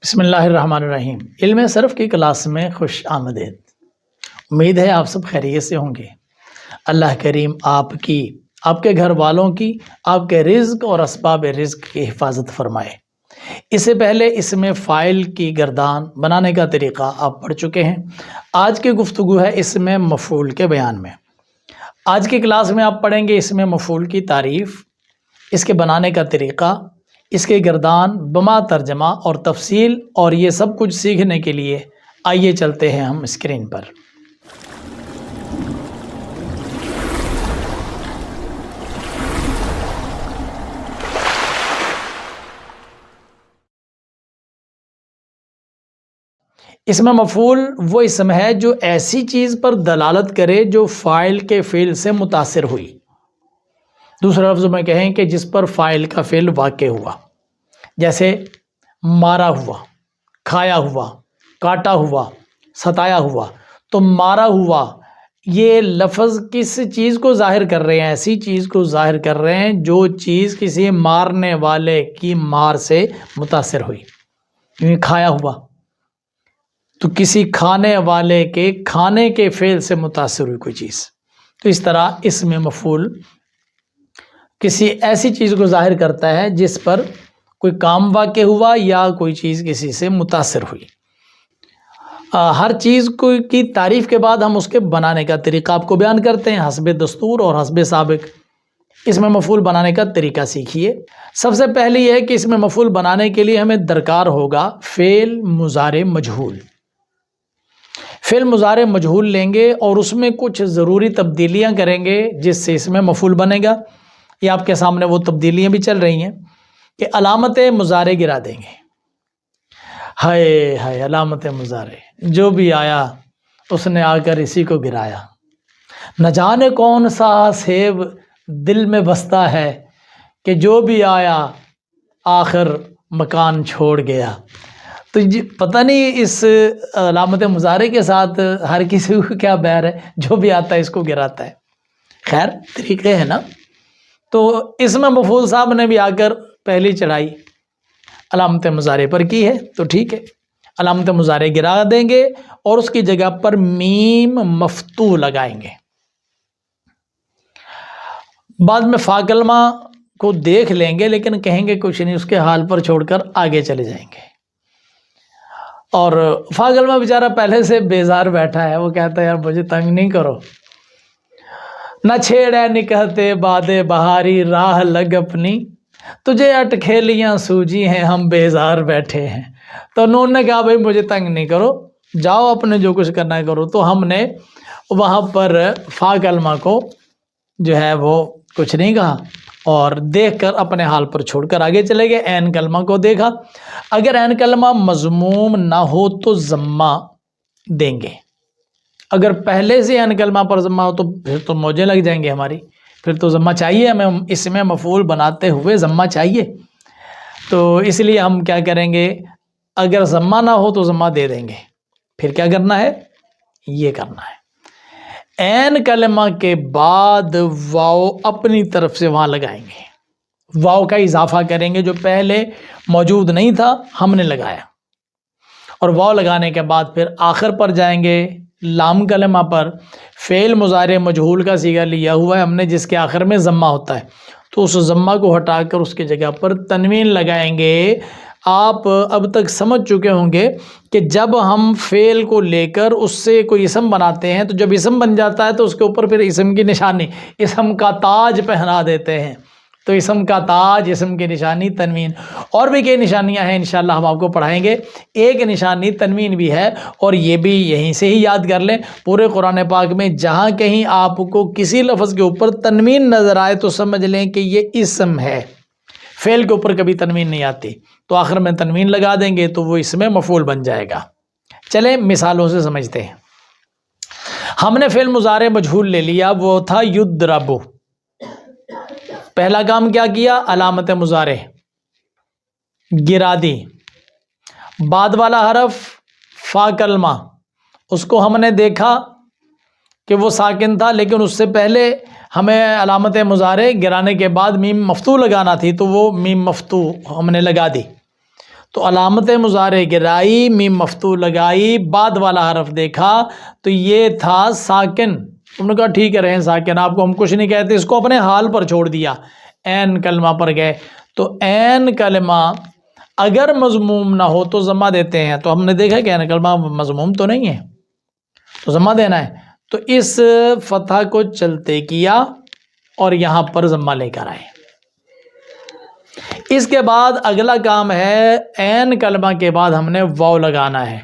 بسم اللہ الرحمن الرحیم۔ علم صرف کی کلاس میں خوش آمدید۔ امید ہے آپ سب خیریت سے ہوں گے۔ اللہ کریم آپ کی، آپ کے گھر والوں کی، آپ کے رزق اور اسباب رزق کی حفاظت فرمائے۔ اس سے پہلے اس میں فاعل کی گردان بنانے کا طریقہ آپ پڑھ چکے ہیں۔ آج کی گفتگو ہے اس میں مفعول کے بیان میں۔ آج کی کلاس میں آپ پڑھیں گے اس میں مفعول کی تعریف، اس کے بنانے کا طریقہ، اس کے گردان، بما ترجمہ اور تفصیل، اور یہ سب کچھ سیکھنے کے لیے آئیے چلتے ہیں ہم اسکرین پر۔ اس میں مفعول وہ اسم ہے جو ایسی چیز پر دلالت کرے جو فاعل کے فعل سے متاثر ہوئی۔ دوسرے لفظ میں کہیں کہ جس پر فاعل کا فعل واقع ہوا، جیسے مارا ہوا، کھایا ہوا، کاٹا ہوا، ستایا ہوا۔ تو مارا ہوا یہ لفظ کس چیز کو ظاہر کر رہے ہیں؟ ایسی چیز کو ظاہر کر رہے ہیں جو چیز کسی مارنے والے کی مار سے متاثر ہوئی۔ کیونکہ کھایا ہوا تو کسی کھانے والے کے کھانے کے فعل سے متاثر ہوئی کوئی چیز۔ تو اس طرح اس میں مفعول کسی ایسی چیز کو ظاہر کرتا ہے جس پر کوئی کام واقع ہوا یا کوئی چیز کسی سے متاثر ہوئی۔ ہر چیز کی تعریف کے بعد ہم اس کے بنانے کا طریقہ آپ کو بیان کرتے ہیں حسب دستور اور حسب سابق۔ اس میں مفعول بنانے کا طریقہ سیکھیے۔ سب سے پہلے یہ ہے کہ اس میں مفعول بنانے کے لیے ہمیں درکار ہوگا فعل مضارع مجہول۔ فعل مضارع مجہول لیں گے اور اس میں کچھ ضروری تبدیلیاں کریں گے جس سے اس میں مفعول بنے گا۔ یہ آپ کے سامنے وہ تبدیلیاں بھی چل رہی ہیں کہ علامت مضارع گرا دیں گے۔ ہائے ہائے، علامت مضارع جو بھی آیا اس نے آ کر اسی کو گرایا۔ نہ جانے کون سا سیب دل میں بستا ہے کہ جو بھی آیا آخر مکان چھوڑ گیا۔ تو پتہ نہیں اس علامت مضارع کے ساتھ ہر کسی کو کیا بیر ہے، جو بھی آتا ہے اس کو گراتا ہے۔ خیر طریقے ہیں نا۔ تو اس میں مفعول صاحب نے بھی آ کر پہلی چڑھائی علامت مضارع پر کی ہے، تو ٹھیک ہے، علامت مضارع گرا دیں گے اور اس کی جگہ پر میم مفتوح لگائیں گے۔ بعد میں فا کلمہ کو دیکھ لیں گے لیکن کہیں گے کچھ نہیں، اس کے حال پر چھوڑ کر آگے چلے جائیں گے۔ اور فا کلمہ بیچارہ پہلے سے بیزار بیٹھا ہے، وہ کہتا ہے یار مجھے تنگ نہیں کرو، نہ چھیڑے نکہتے باد بہاری راہ لگ اپنی، تجھے اٹکھیلیاں سوجی ہیں ہم بیزار بیٹھے ہیں۔ تو انہوں نے کہا بھائی مجھے تنگ نہیں کرو، جاؤ اپنے جو کچھ کرنا ہے کرو۔ تو ہم نے وہاں پر فا کلمہ کو جو ہے وہ کچھ نہیں کہا اور دیکھ کر اپنے حال پر چھوڑ کر آگے چلے گئے۔ عین کلمہ کو دیکھا، اگر عین کلمہ مضموم نہ ہو تو ضمہ دیں گے۔ اگر پہلے سے عین کلمہ پر ضمہ ہو تو پھر تو موجیں لگ جائیں گے ہماری، پھر تو ضمہ چاہیے ہمیں، اس میں مفعول بناتے ہوئے ضمہ چاہیے۔ تو اس لیے ہم کیا کریں گے، اگر ضمہ نہ ہو تو ضمہ دے دیں گے۔ پھر کیا کرنا ہے، یہ کرنا ہے عین کلمہ کے بعد واو اپنی طرف سے وہاں لگائیں گے، واو کا اضافہ کریں گے جو پہلے موجود نہیں تھا ہم نے لگایا، اور واو لگانے کے بعد پھر آخر پر جائیں گے لام کلمہ پر۔ فعل مضارع مجہول کا صیغہ لیا ہوا ہے ہم نے جس کے آخر میں ضمہ ہوتا ہے، تو اس ضمہ کو ہٹا کر اس کی جگہ پر تنوین لگائیں گے۔ آپ اب تک سمجھ چکے ہوں گے کہ جب ہم فعل کو لے کر اس سے کوئی اسم بناتے ہیں تو جب اسم بن جاتا ہے تو اس کے اوپر پھر اسم کی نشانی، اسم کا تاج پہنا دیتے ہیں۔ تو اسم کا تاج، اسم کی نشانی تنوین، اور بھی کئی نشانیاں ہیں انشاءاللہ ہم آپ کو پڑھائیں گے۔ ایک نشانی تنوین بھی ہے، اور یہ بھی یہیں سے ہی یاد کر لیں۔ پورے قرآن پاک میں جہاں کہیں آپ کو کسی لفظ کے اوپر تنوین نظر آئے تو سمجھ لیں کہ یہ اسم ہے۔ فعل کے اوپر کبھی تنوین نہیں آتی، تو آخر میں تنوین لگا دیں گے تو وہ اس میں مفعول بن جائے گا۔ چلیں مثالوں سے سمجھتے ہیں۔ ہم نے فعل مضارع مجہول لے لیا، وہ تھا یضرب۔ پہلا کام کیا کیا، علامت مضارع گرا دی۔ بعد والا حرف فا کلمہ، اس کو ہم نے دیکھا کہ وہ ساکن تھا، لیکن اس سے پہلے ہمیں علامت مضارع گرانے کے بعد میم مفتوح لگانا تھی، تو وہ میم مفتوح ہم نے لگا دی۔ تو علامت مضارع گرائی، میم مفتوح لگائی، بعد والا حرف دیکھا تو یہ تھا ساکن. انہوں نے کہا ٹھیک ہے رہیں ساکن، آپ کو ہم کچھ نہیں کہتے، اس کو اپنے حال پر چھوڑ دیا. عین کلمہ پر گئے تو عین کلمہ اگر مضموم نہ ہو تو ضمہ دیتے ہیں. تو ہم نے دیکھا کہ عین کلمہ مضموم تو نہیں ہے تو ضمہ دینا ہے. تو اس فتح کو چلتے کیا اور یہاں پر ضمہ لے کر آئے. اس کے بعد اگلا کام ہے عین کلمہ کے بعد ہم نے واو لگانا ہے.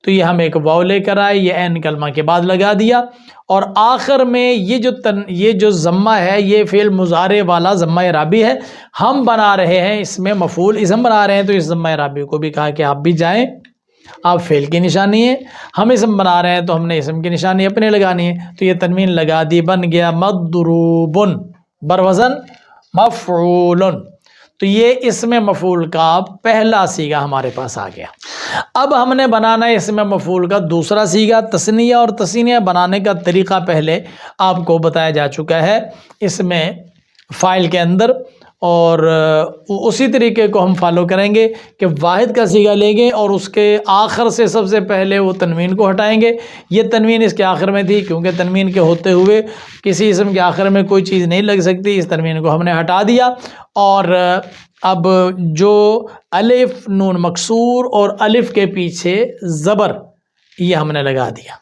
تو یہ ہم ایک واو لے کر آئے، یہ عین کلمہ کے بعد لگا دیا. اور آخر میں یہ جو ضمہ ہے یہ فعل مضارع والا ضمہ اعرابی ہے. ہم بنا رہے ہیں اس میں مفعول اسم بنا رہے ہیں، تو اس ضمہ اعرابی کو بھی کہا کہ آپ بھی جائیں، آپ فعل کی نشانی ہے. ہم اسم بنا رہے ہیں تو ہم نے اسم کی نشانی اپنے لگانی ہے. تو یہ تنوین لگا دی، بن گیا مضروبن بروزن مفعول. تو یہ اسم مفعول کا پہلا صیغہ ہمارے پاس آ گیا. اب ہم نے بنانا ہے اسم مفعول کا دوسرا صیغہ تثنیہ. اور تثنیہ بنانے کا طریقہ پہلے آپ کو بتایا جا چکا ہے اس میں فاعل کے اندر، اور اسی طریقے کو ہم فالو کریں گے کہ واحد کا صیغہ لیں گے اور اس کے آخر سے سب سے پہلے وہ تنوین کو ہٹائیں گے. یہ تنوین اس کے آخر میں تھی کیونکہ تنوین کے ہوتے ہوئے کسی اسم کے آخر میں کوئی چیز نہیں لگ سکتی، اس تنوین کو ہم نے ہٹا دیا. اور اب جو الف نون مکسور اور الف کے پیچھے زبر یہ ہم نے لگا دیا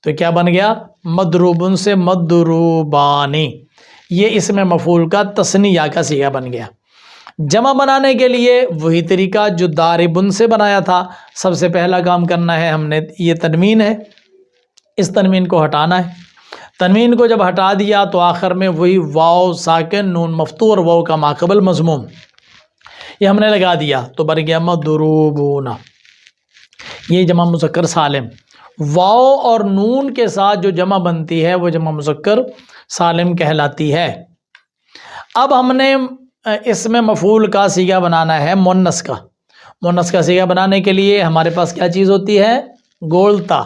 تو کیا بن گیا؟ مضروبن سے مضروبانی. یہ اسم مفعول کا تثنیہ کا صیغہ بن گیا. جمع بنانے کے لیے وہی طریقہ جو داربن سے بنایا تھا. سب سے پہلا کام کرنا ہے ہم نے، یہ تنوین ہے، اس تنوین کو ہٹانا ہے. تنوین کو جب ہٹا دیا تو آخر میں وہی واو ساکن نون مفتوح اور واو کا ماقبل مضموم یہ ہم نے لگا دیا تو بن گیا مضروبون. یہ جمع مذکر سالم، واو اور نون کے ساتھ جو جمع بنتی ہے وہ جمع مذکر سالم کہلاتی ہے. اب ہم نے اس میں مفعول کا صیغہ بنانا ہے مؤنث کا. مؤنث کا صیغہ بنانے کے لیے ہمارے پاس کیا چیز ہوتی ہے؟ گولتا.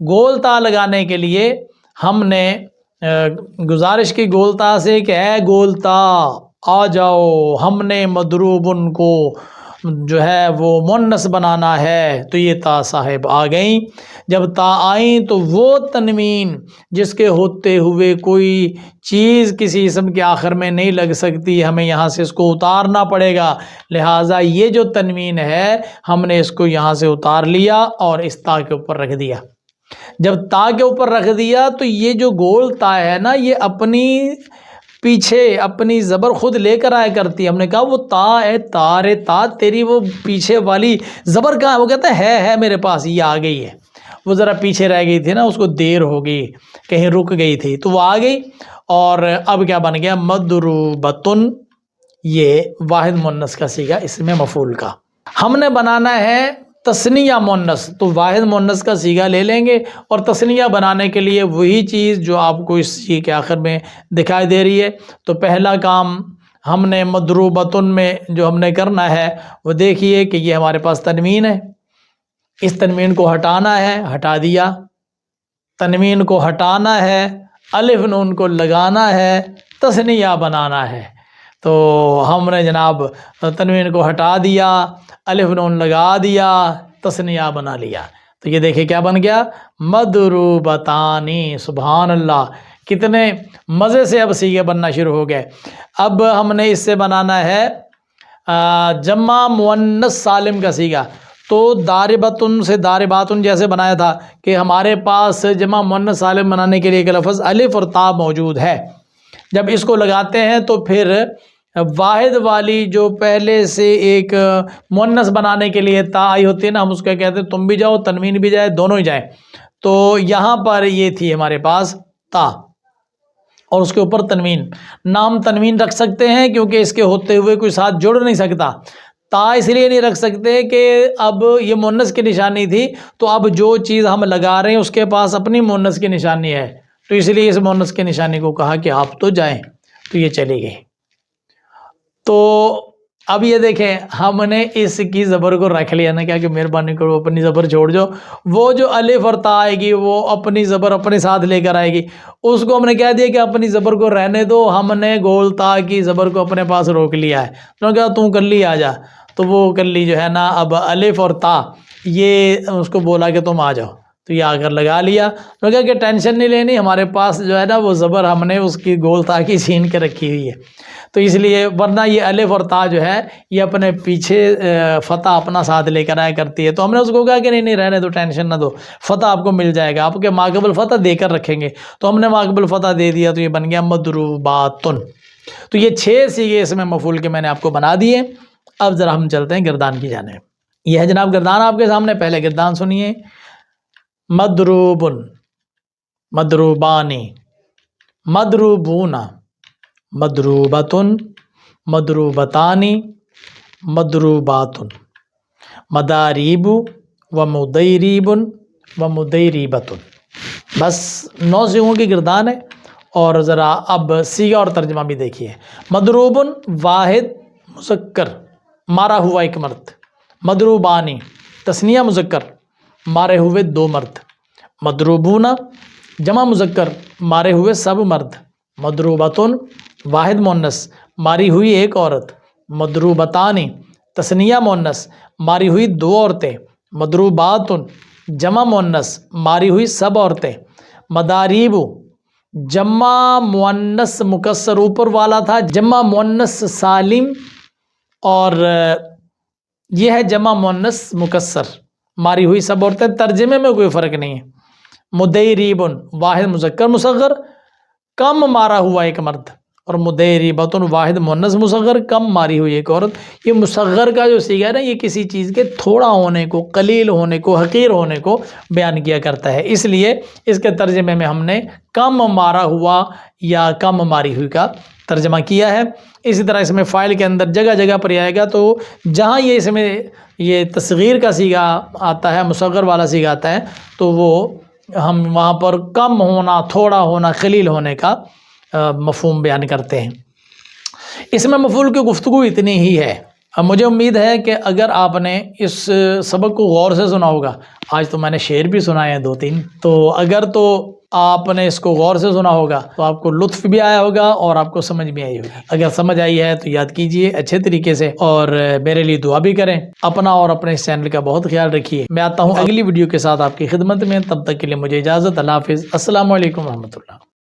گولتا لگانے کے لیے ہم نے گزارش کی گولتا سے کہ اے گولتا آ جاؤ، ہم نے مضروبن کو جو ہے وہ مؤنث بنانا ہے. تو یہ تا صاحب آ گئیں. جب تا آئیں تو وہ تنوین جس کے ہوتے ہوئے کوئی چیز کسی اسم کے آخر میں نہیں لگ سکتی، ہمیں یہاں سے اس کو اتارنا پڑے گا. لہٰذا یہ جو تنوین ہے ہم نے اس کو یہاں سے اتار لیا اور اس تا کے اوپر رکھ دیا. جب تا کے اوپر رکھ دیا تو یہ جو گول تا ہے نا، یہ اپنی پیچھے اپنی زبر خود لے کر آیا کرتی ہے. ہم نے کہا وہ تا ہے، تارے تا، تیری وہ پیچھے والی زبر کہاں ہے؟ وہ کہتا ہے میرے پاس، یہ آ گئی ہے. وہ ذرا پیچھے رہ گئی تھی نا، اس کو دیر ہو گئی، کہیں رک گئی تھی تو وہ آ گئی. اور اب کیا بن گیا؟ مضروبتن. یہ واحد مؤنث کا صیغہ اسم مفعول کا. ہم نے بنانا ہے تثنیہ مؤنث، تو واحد مؤنث کا صیغہ لے لیں گے. اور تثنیہ بنانے کے لیے وہی چیز جو آپ کو اس صیغے کے آخر میں دکھائی دے رہی ہے. تو پہلا کام ہم نے مضروبتن میں جو ہم نے کرنا ہے وہ دیکھیے کہ یہ ہمارے پاس تنوین ہے، اس تنوین کو ہٹانا ہے، ہٹا دیا. تنوین کو ہٹانا ہے، الف نون کو لگانا ہے، تثنیہ بنانا ہے. تو ہم نے جناب تنوین کو ہٹا دیا، الف نون لگا دیا، تثنیہ بنا لیا. تو یہ دیکھیں کیا بن گیا؟ مضروبتانی. سبحان اللہ، کتنے مزے سے اب صیغے بننا شروع ہو گئے. اب ہم نے اس سے بنانا ہے جمع مؤنث سالم کا صیغہ. تو داربتن سے دارباتن جیسے بنایا تھا کہ ہمارے پاس جمع مؤنث سالم بنانے کے لیے ایک لفظ الف اور تا موجود ہے. جب اس کو لگاتے ہیں تو پھر واحد والی جو پہلے سے ایک مؤنث بنانے کے لیے تا آئی ہوتی ہے نا، ہم اس کو کہتے ہیں تم بھی جاؤ، تنوین بھی جائے، دونوں ہی جائیں. تو یہاں پر یہ تھی ہمارے پاس تا اور اس کے اوپر تنوین. نام تنوین رکھ سکتے ہیں کیونکہ اس کے ہوتے ہوئے کوئی ساتھ جڑ نہیں سکتا. تا اس لیے نہیں رکھ سکتے کہ اب یہ مؤنث کی نشانی تھی، تو اب جو چیز ہم لگا رہے ہیں اس کے پاس اپنی مؤنث کی نشانی ہے، تو اس لیے اس مؤنث کی نشانی کو کہا کہ آپ تو جائیں. تو یہ چلی گئی. تو اب یہ دیکھیں ہم نے اس کی زبر کو رکھ لیا نا، کیا کہ مہربانی کرو اپنی زبر چھوڑ جو، وہ جو الف اور تا آئے گی وہ اپنی زبر اپنے ساتھ لے کر آئے گی، اس کو ہم نے کہہ دیا کہ اپنی زبر کو رہنے دو، ہم نے گول تا کی زبر کو اپنے پاس روک لیا ہے، تو کہا تو کلی آ جا، تو وہ کلی جو ہے نا اب الف اور تا یہ اس کو بولا کہ تم آ جاؤ، تو یہ آ کر لگا لیا، تو کہا کہ ٹینشن نہیں لینی، ہمارے پاس جو ہے نا وہ زبر ہم نے اس کی گول تا کی چھین کے رکھی ہوئی ہے، تو اس لیے ورنہ یہ الف اور تا جو ہے یہ اپنے پیچھے فتح اپنا ساتھ لے کر آیا کرتی ہے، تو ہم نے اس کو کہا کہ نہیں رہنے دو، ٹینشن نہ دو، فتح آپ کو مل جائے گا، آپ کے ماقبل فتح دے کر رکھیں گے، تو ہم نے ماقبل فتح دے دیا، تو یہ بن گیا مضروباتن۔ تو یہ 6 سیغے اس میں مفعول کے میں نے آپ کو بنا دیے۔ اب ذرا ہم چلتے ہیں گردان کی جانب۔ یہ ہے جناب گردان آپ کے سامنے، پہلے گردان سنیے، مضروبن، مضروبانی، مضروبون، مضروبتن، مضروبتانی، مضروباتن، مداریب و مدیریب و مدیریبتن۔ بس 9 سیغوں کی گردان ہے، اور ذرا اب سیغہ اور ترجمہ بھی دیکھیے۔ مضروبن واحد مذکر مارا ہوا ایک مرد، مضروبانی تثنیہ مذکر مارے ہوئے 2 مرد، مضروبون جمع مذکر مارے ہوئے سب مرد، مضروبتن واحد مؤنث ماری ہوئی ایک عورت، مضروبتانی تثنیہ مؤنث ماری ہوئی 2 عورتیں، مضروباتن جمع مؤنث ماری ہوئی سب عورتیں، مداریب جمع مؤنث مکسر اوپر والا تھا، جمع مؤنث سالم، اور یہ ہے جمع مؤنث مکسر ماری ہوئی سب عورتیں، ترجمے میں کوئی فرق نہیں ہے۔ مدیریبن واحد مذکر مصغر کم مارا ہوا ایک مرد، اور مدیریبتن واحد مؤنث مصغر کم ماری ہوئی ایک عورت۔ یہ مصغر کا جو صیغہ ہے نا، یہ کسی چیز کے تھوڑا ہونے کو، قلیل ہونے کو، حقیر ہونے کو بیان کیا کرتا ہے، اس لیے اس کے ترجمے میں ہم نے کم مارا ہوا یا کم ماری ہوئی کا ترجمہ کیا ہے۔ اسی طرح اس میں فاعل کے اندر جگہ جگہ پر آئے گا، تو جہاں یہ اس میں یہ تصغیر کا صیغہ آتا ہے، مصغر والا صیغہ آتا ہے، تو وہ ہم وہاں پر کم ہونا، تھوڑا ہونا، قلیل ہونے کا مفہوم بیان کرتے ہیں۔ اس میں مفعول کی گفتگو اتنی ہی ہے۔ اب مجھے امید ہے کہ اگر آپ نے اس سبق کو غور سے سنا ہوگا، آج تو میں نے شعر بھی سنائے ہیں 2-3، تو اگر تو آپ نے اس کو غور سے سنا ہوگا تو آپ کو لطف بھی آیا ہوگا اور آپ کو سمجھ بھی آئی ہوگی۔ اگر سمجھ آئی ہے تو یاد کیجئے اچھے طریقے سے، اور میرے لیے دعا بھی کریں۔ اپنا اور اپنے اس چینل کا بہت خیال رکھیے۔ میں آتا ہوں اگلی ویڈیو کے ساتھ آپ کی خدمت میں، تب تک کے لیے مجھے اجازت، اللہ حافظ، السلام علیکم ورحمۃ اللہ۔